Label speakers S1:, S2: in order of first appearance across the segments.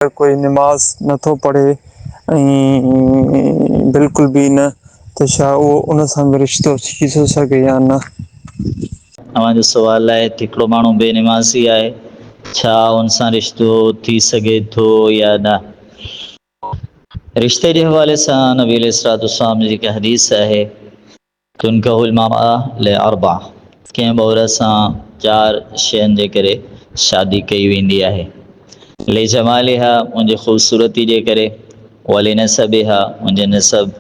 S1: कोई नमाज़ नथो पढ़े ऐं बिल्कुल बि न, त छा उहो उन सां बि रिश्तो थी थो सघे या न?
S2: तव्हांजो सुवाल आहे त हिकिड़ो माण्हू बेनिमाज़ी आहे, छा उन सां रिश्तो थी सघे थो या न? रिश्ते जे हवाले सां नबी अलैहिस्सलाम जी जेका हदीस आहे, तुनकहुल मरअ लिअर्बअ, कंहिं औरत सां 4 शयुनि जे करे शादी कई वेंदी आहे। लिजमालिहा, उनजी ख़ूबसूरती जे करे, वलिनसबिहा, उनजे नसब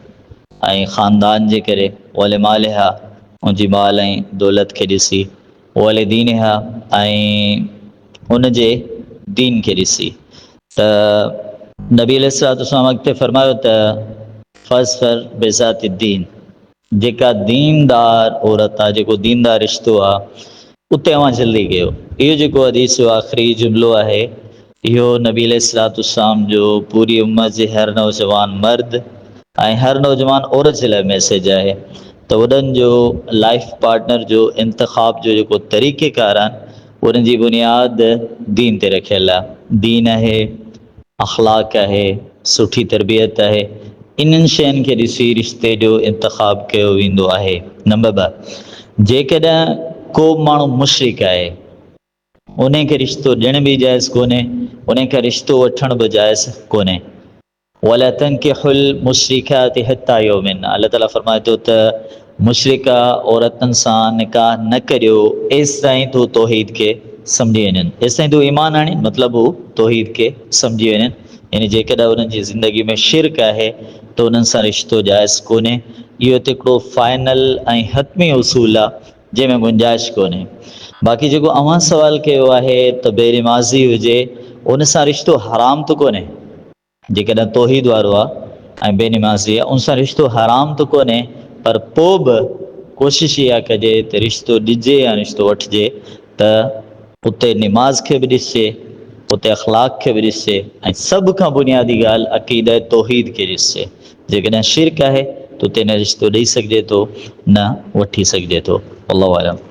S2: ऐं ख़ानदान जे करे, वलिमालिहा, उनजी माल ऐं दौलत खे ॾिसी, वलिदीनिहा, ऐं उनजे दीन खे ॾिसी। त नबी अलैहिस्सलाम अॻिते फरमायो त फ़ज़्फ़र बिज़ाति दीन, जेका दीनदार औरत आहे, जेको दीनदार रिश्तो आहे, उते अव्हां जल्दी कयो। इहो जेको हदीस जो आख़िरी जुमिलो आहे, इहो नबी अलैहिस्सलाम जो पूरी उम्मत जे हर नौजवान मर्द ऐं हर नौजवान औरत जे लाइ मैसेज आहे त वॾनि जो लाइफ पार्टनर जो इंतिख़ाब जो जेको तरीक़ेकार आहे, उन जी बुनियाद दीन ते रखियल आहे। दीन आहे, अख़लाक आहे, सुठी तरबियत आहे, इन्हनि शयुनि खे ॾिसी रिश्ते जो इंतिख़ाब कयो वेंदो आहे। नंबर 2, जेकॾहिं को माण्हू मुशरिक आहे, उन खे रिश्तो ॾियण बि जाइज़ कोन्हे, उन खे रिश्तो वठण बि जाइज़ कोन्हे। वला तंकिहुल मुशरिकाति हत्ता युमिन, अल्लाह ताला फरमाए थो त मुशरिका औरतुनि सां निकाह न करियो एसिताईं तो तौहीद खे सम्झी वञनि। एसिताईं तूं ईमान आणी, मतिलबु हू तौहीद खे सम्झी वञनि। यानी जेकॾहिं उन्हनि जी ज़िंदगी में शिरक आहे त उन्हनि सां रिश्तो जाइज़ कोन्हे। इहो त हिकिड़ो फाइनल ऐं हतमी उसूल आहे, जंहिंमें गुंजाइश कोन्हे। बाक़ी जेको अव्हां सुवाल कयो आहे त बेनिमाज़ी हुजे, उन सां रिश्तो हराम त कोन्हे। जेकॾहिं तौहीद वारो आहे ऐं बेनिमाज़ी आहे, उन सां रिश्तो हराम त कोन्हे, पर पोइ बि कोशिश इहा कजे त रिश्तो ॾिजे या रिश्तो वठिजे त उते निमाज़ खे बि ॾिसजे, उते अख़लाक खे बि ॾिसजे, ऐं सभ खां बुनियादी ॻाल्हि अक़ीदत तौहीद खे ॾिसजे। जेकॾहिं शिरक आहे त उते न रिश्तो ॾेई सघिजे थो, न वठी सघिजे थो। अल्लाहु आलम।